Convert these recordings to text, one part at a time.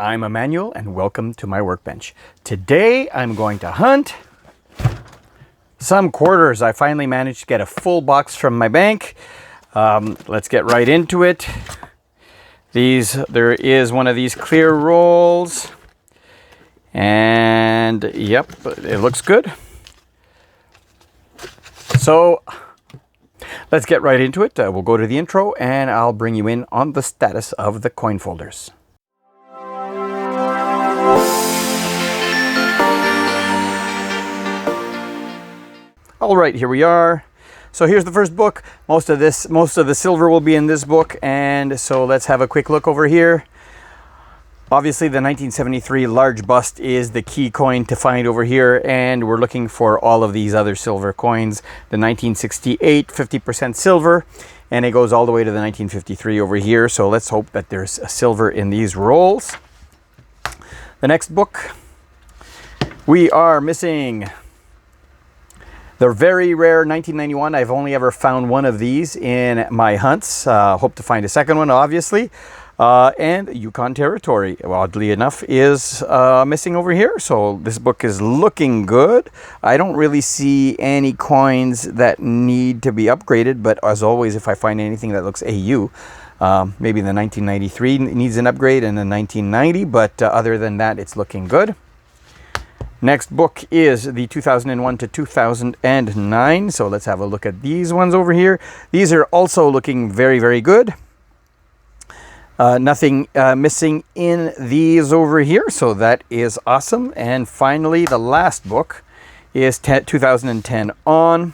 I'm Emmanuel and welcome to my workbench. Today I'm going to hunt some quarters. I finally managed to get a full box from my bank. Let's get right into it. There is one of these clear rolls, and yep, it looks good. So let's get right into it. We'll go to the intro and I'll bring you in on the status of the coin folders. All right, here we are. So here's the first book. Most of the silver will be in this book, and so let's have a quick look over here. Obviously the 1973 large bust is the key coin to find over here, and we're looking for all of these other silver coins. The 1968 50% silver, and it goes all the way to the 1953 over here. So let's hope that there's a silver in these rolls. The next book, we are missing the very rare 1991. I've only ever found one of these in my hunts. Hope to find a second one, obviously. And Yukon Territory, oddly enough, is missing over here. So this book is looking good. I don't really see any coins that need to be upgraded, but as always, if I find anything that looks AU, maybe the 1993 needs an upgrade and the 1990, but other than that, it's looking good. Next book is the 2001 to 2009. So let's have a look at these ones over here. These are also looking very, very good. Nothing missing in these over here, so that is awesome. And finally, the last book is 2010 on.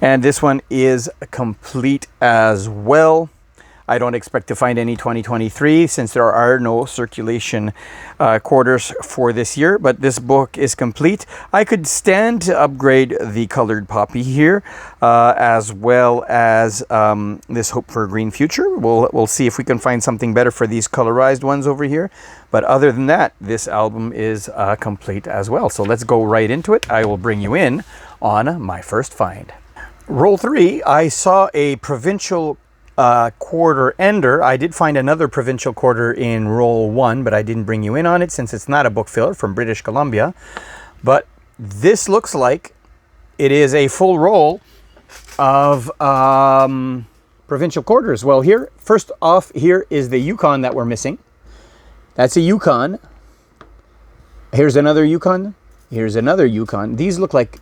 And this one is complete as well. I don't expect to find any 2023 since there are no circulation quarters for this year, but this book is complete. I could stand to upgrade the colored poppy here, as well as this Hope for a Green Future. We'll see if we can find something better for these colorized ones over here. But other than that, this album is complete as well. So let's go right into it. I will bring you in on my first find. Roll 3, I saw a provincial quarter ender. I did find another provincial quarter in roll 1, but I didn't bring you in on it since it's not a book filler from British Columbia. But this looks like it is a full roll of provincial quarters. Well, here, first off, here is the Yukon that we're missing. That's a Yukon. Here's another Yukon. Here's another Yukon. These look like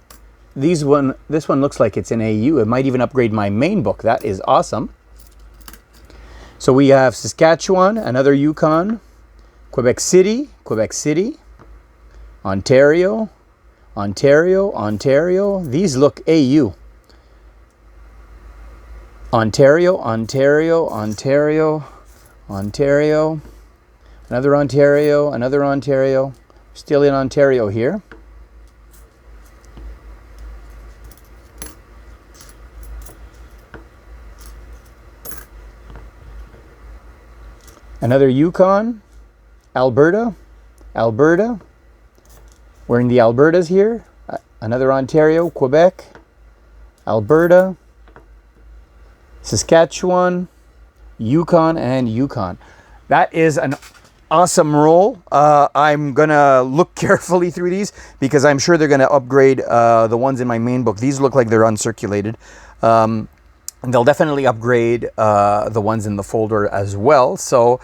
this one looks like it's an AU. It might even upgrade my main book. That is awesome. So we have Saskatchewan, another Yukon, Quebec City, Ontario. These look AU. Ontario. Another Ontario. Still in Ontario here. Another Yukon, Alberta. We're in the Albertas here. Another Ontario, Quebec, Alberta, Saskatchewan, Yukon, and Yukon. That is an awesome roll. I'm going to look carefully through these because I'm sure they're going to upgrade the ones in my main book. These look like they're uncirculated. And they'll definitely upgrade the ones in the folder as well. So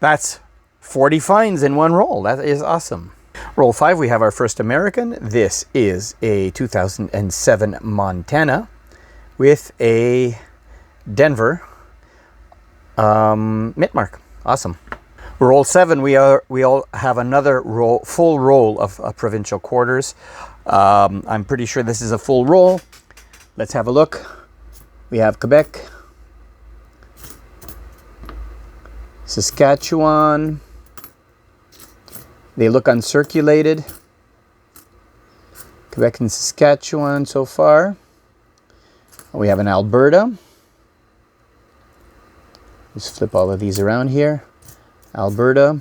that's 40 finds in one roll. That is awesome. Roll 5, we have our first American. This is a 2007 Montana with a Denver mint mark. Awesome. Roll 7, we all have another full roll of provincial quarters. I'm pretty sure this is a full roll. Let's have a look. We have Quebec, Saskatchewan. They look uncirculated. Quebec and Saskatchewan so far. We have an Alberta. Just flip all of these around here. Alberta,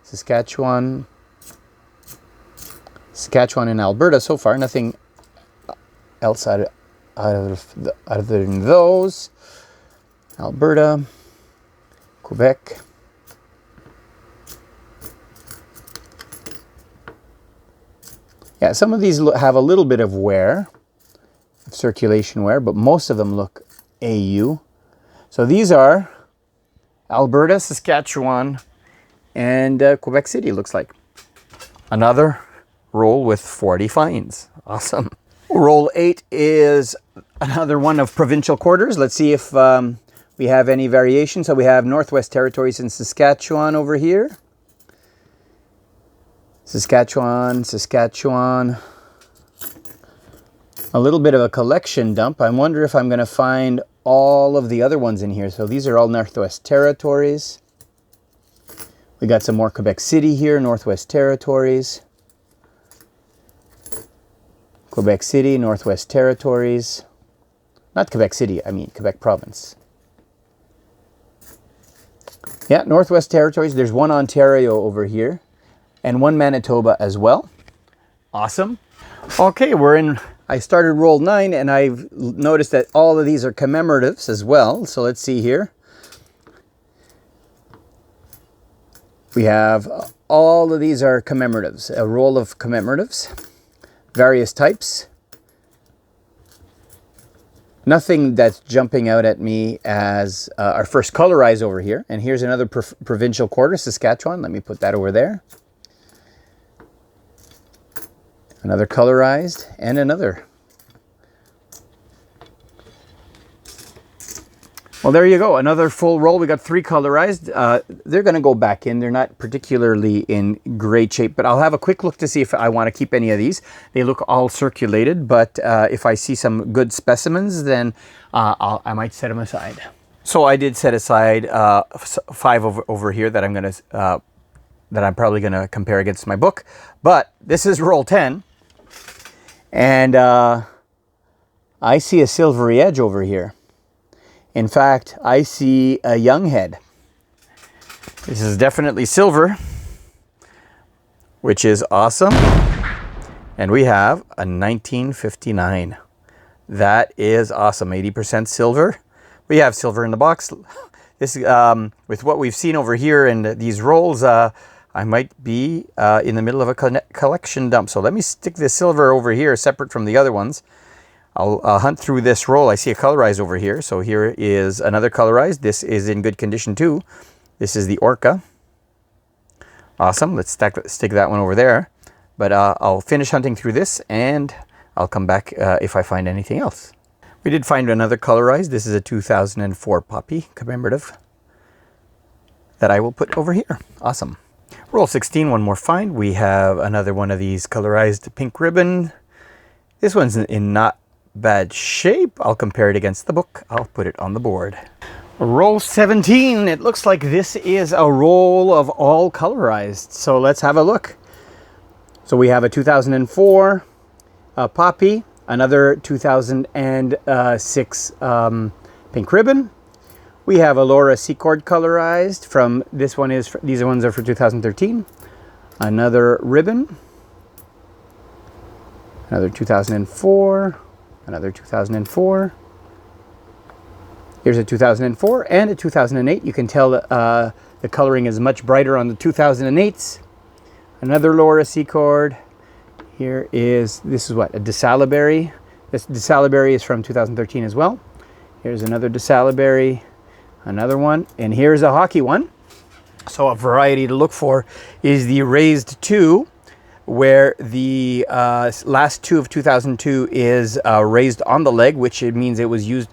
Saskatchewan and Alberta so far. Nothing else other than those. Alberta, Quebec, Yeah, some of these have a little bit of wear, circulation wear, but most of them look AU. So these are Alberta, Saskatchewan, and Quebec City, looks like. Another roll with 40 fines. Awesome. Roll 8 is another one of provincial quarters. Let's see if we have any variation. So we have Northwest Territories and Saskatchewan over here. Saskatchewan, Saskatchewan. A little bit of a collection dump. I wonder if I'm going to find all of the other ones in here. So these are all Northwest Territories. We got some more Quebec City here, Northwest Territories. Quebec City, Northwest Territories. Not Quebec City, I mean Quebec Province. Yeah, Northwest Territories. There's one Ontario over here and one Manitoba as well. Awesome. Okay, I started roll 9 and I've noticed that all of these are commemoratives as well. So let's see here. We have all of these are commemoratives, a roll of commemoratives, various types. Nothing that's jumping out at me as our first colorized over here. And here's another provincial quarter, Saskatchewan. Let me put that over there. Another colorized and another. Well, there you go. Another full roll. We got 3 colorized. They're going to go back in. They're not particularly in great shape, but I'll have a quick look to see if I want to keep any of these. They look all circulated, but if I see some good specimens, then I might set them aside. So I did set aside 5 over here that I'm probably going to compare against my book. But this is roll 10, and I see a silvery edge over here. In fact, I see a young head. This is definitely silver, which is awesome. And we have a 1959. That is awesome. 80% silver. We have silver in the box. This, with what we've seen over here in these rolls, I might be in the middle of a collection dump. So let me stick this silver over here separate from the other ones. I'll hunt through this roll. I see a colorized over here. So here is another colorized. This is in good condition too. This is the Orca. Awesome. Let's stick that one over there. But I'll finish hunting through this and I'll come back if I find anything else. We did find another colorized. This is a 2004 Poppy commemorative that I will put over here. Awesome. Roll 16, one more find. We have another one of these colorized pink ribbon. This one's in not bad shape. I'll compare it against the book. I'll put it on the board. Roll 17. It looks like this is a roll of all colorized. So let's have a look. So we have a 2004 Poppy, another 2006 pink ribbon. We have a Laura Secord colorized from these ones are for 2013. Another ribbon. Another 2004. Another 2004. Here's a 2004 and a 2008. You can tell the coloring is much brighter on the 2008s. Another Laura Secord. Here is, this is what, a DeSalaberry. This DeSalaberry is from 2013 as well. Here's another DeSalaberry, another one, and here's a hockey one. So a variety to look for is the raised 2, where the last 2 of 2002 is raised on the leg, which it means it was used,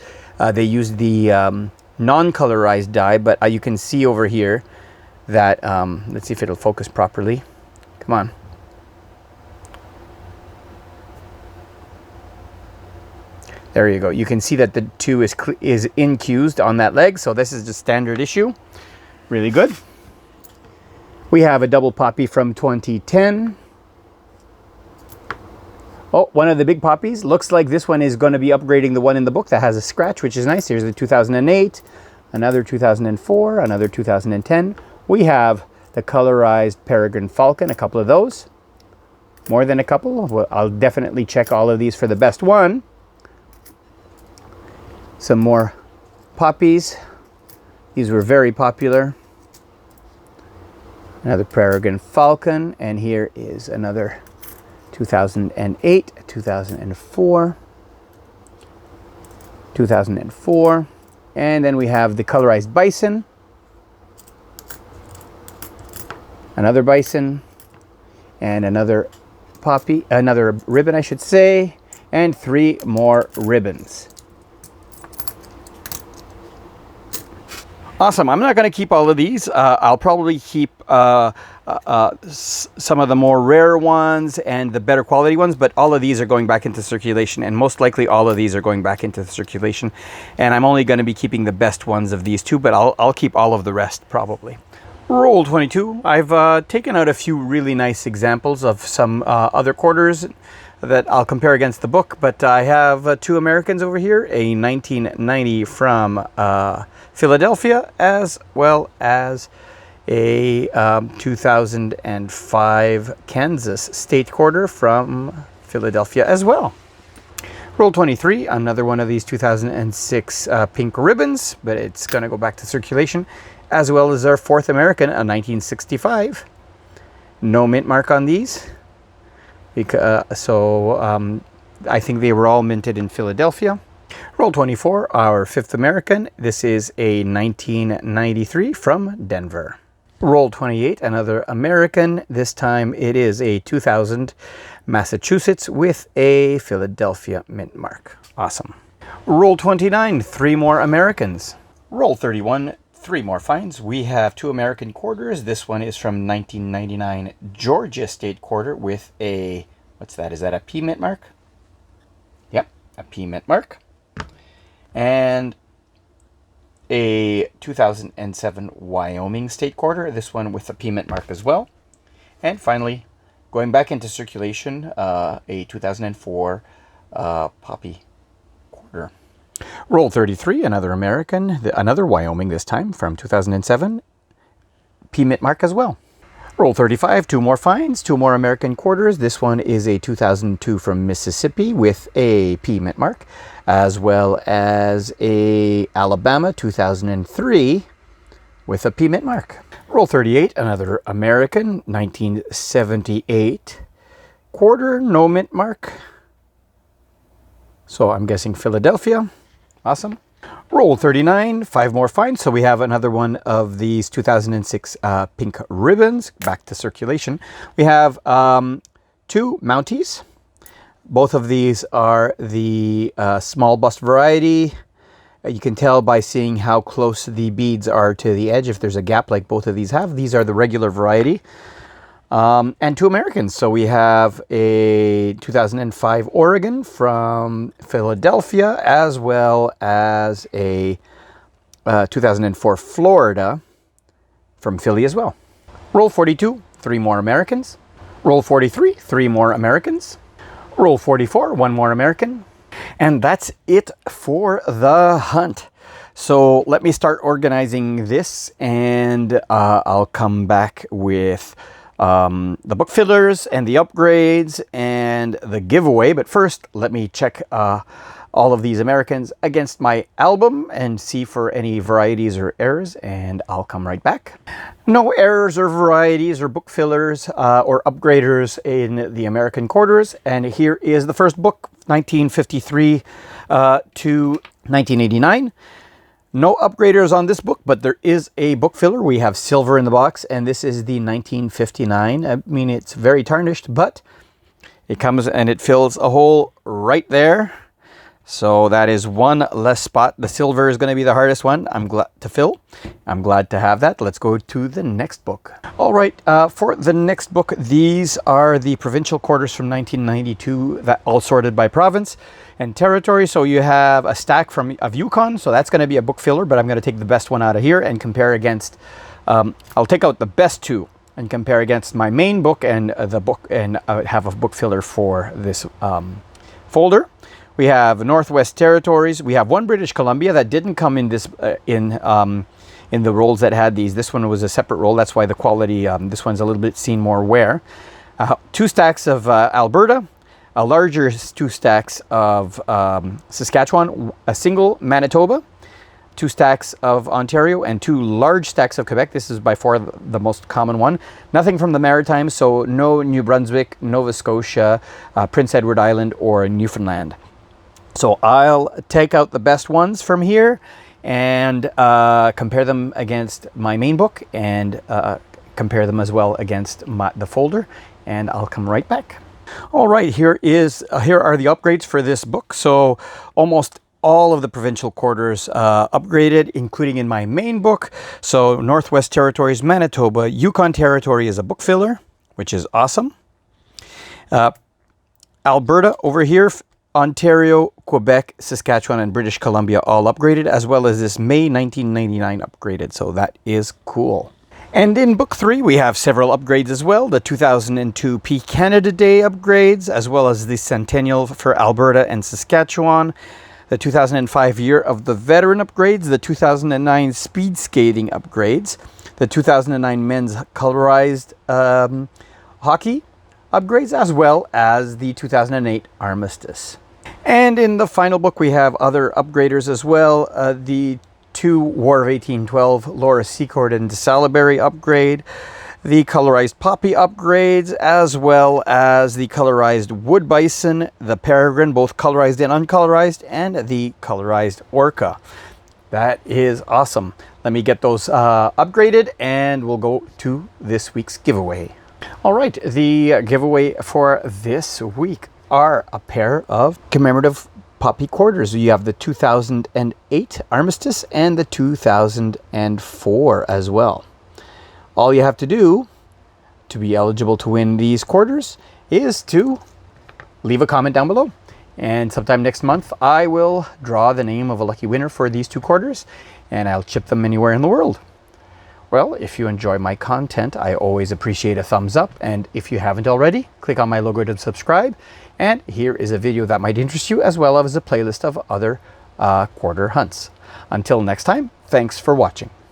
they used the non-colorized dye, but you can see over here that, let's see if it'll focus properly. Come on. There you go. You can see that the 2 is incused on that leg, so this is just standard issue. Really good. We have a double Poppy from 2010. Oh, one of the big poppies. Looks like this one is going to be upgrading the one in the book that has a scratch, which is nice. Here's the 2008, another 2004, another 2010. We have the colorized Peregrine Falcon, a couple of those. More than a couple. I'll definitely check all of these for the best one. Some more poppies. These were very popular. Another Peregrine Falcon, and here is another 2008, 2004, 2004, and then we have the colorized bison, another bison, and another poppy, another ribbon I should say, and 3 more ribbons. Awesome. I'm not going to keep all of these. I'll probably keep some of the more rare ones and the better quality ones, but all of these are going back into circulation, and most likely all of these are going back into circulation. And I'm only going to be keeping the best ones of these two, but I'll keep all of the rest probably. Roll 22. I've taken out a few really nice examples of some other quarters that I'll compare against the book, but I have 2 Americans over here, a 1990 from Philadelphia, as well as a 2005 Kansas state quarter from Philadelphia as well. Roll 23, another one of these 2006 pink ribbons, but it's going to go back to circulation, as well as our 4th American, a 1965. No mint mark on these. I think they were all minted in Philadelphia. Roll 24, our 5th American. This is a 1993 from Denver. Roll 28, another American. This time it is a 2000 Massachusetts with a Philadelphia mint mark. Awesome. Roll 29, 3 more Americans. Roll 31, 3 more finds. We have 2 American quarters. This one is from 1999 Georgia State quarter with a, what's that? Is that a P mint mark? Yep, a P mint mark. And a 2007 Wyoming State quarter. This one with a P mint mark as well. And finally, going back into circulation, a 2004 Poppy quarter. Roll 33, another American, another Wyoming this time from 2007, P mint mark as well. Roll 35, 2 more finds, 2 more American quarters. This one is a 2002 from Mississippi with a P mint mark, as well as a Alabama 2003 with a P mint mark. Roll 38, another American, 1978 quarter, no mint mark. So I'm guessing Philadelphia. Awesome. Roll 39, 5 more finds. So we have another one of these 2006 pink ribbons back to circulation. We have 2 Mounties. Both of these are the small bust variety. You can tell by seeing how close the beads are to the edge if there's a gap like both of these have. These are the regular variety. And 2 Americans. So we have a 2005 Oregon from Philadelphia, as well as a 2004 Florida from Philly as well. Roll 42, 3 more Americans. Roll 43, 3 more Americans. Roll 44, 1 more American. And that's it for the hunt. So let me start organizing this, and I'll come back with the book fillers and the upgrades and the giveaway. But first, let me check all of these Americans against my album and see for any varieties or errors, and I'll come right back. No errors or varieties or book fillers or upgraders in the American quarters. And here is the first book, 1953 to 1989. No upgraders on this book, but there is a book filler. We have silver in the box, and this is the 1959. I mean, it's very tarnished, but it comes and it fills a hole right there. So that is one less spot. The silver is going to be the hardest one. I'm glad to fill. I'm glad to have that. Let's go to the next book. All right, for the next book, these are the provincial quarters from 1992, that all sorted by province and territory. So you have a stack of Yukon, so that's going to be a book filler, but I'm going to take the best one out of here and compare against, I'll take out the best 2 and compare against my main book and the book, and have a book filler for this folder. We have Northwest Territories. We have 1 British Columbia that didn't come in this in the rolls that had these. This one was a separate roll. That's why the quality, this one's a little bit seen more wear. 2 stacks of Alberta, a larger 2 stacks of Saskatchewan, a single Manitoba, 2 stacks of Ontario and 2 large stacks of Quebec. This is by far the most common one. Nothing from the Maritimes, so no New Brunswick, Nova Scotia, Prince Edward Island, or Newfoundland. So I'll take out the best ones from here and compare them against my main book, and compare them as well against the folder, and I'll come right back. All right, here are the upgrades for this book. So almost all of the provincial quarters upgraded, including in my main book. So Northwest Territories, Manitoba, Yukon Territory is a book filler, which is awesome. Alberta over here, Ontario, Quebec, Saskatchewan, and British Columbia all upgraded, as well as this May 1999 upgraded. So that is cool. And in book 3, we have several upgrades as well. The 2002 P Canada Day upgrades, as well as the Centennial for Alberta and Saskatchewan. The 2005 Year of the Veteran upgrades. The 2009 Speed Skating upgrades. The 2009 Men's Colorized Hockey upgrades, as well as the 2008 Armistice. And in the final book, we have other upgraders as well. The 2 War of 1812 Laura Secord and DeSalisbury upgrade, the colorized poppy upgrades, as well as the colorized wood bison, the peregrine, both colorized and uncolorized, and the colorized orca. That is awesome. Let me get those upgraded, and we'll go to this week's giveaway. All right, the giveaway for this week are a pair of commemorative poppy quarters. You have the 2008 Armistice and the 2004 as well. All you have to do to be eligible to win these quarters is to leave a comment down below. And sometime next month, I will draw the name of a lucky winner for these 2 quarters, and I'll ship them anywhere in the world. Well, if you enjoy my content, I always appreciate a thumbs up. And if you haven't already, click on my logo to subscribe. And here is a video that might interest you, as well as a playlist of other quarter hunts. Until next time, thanks for watching.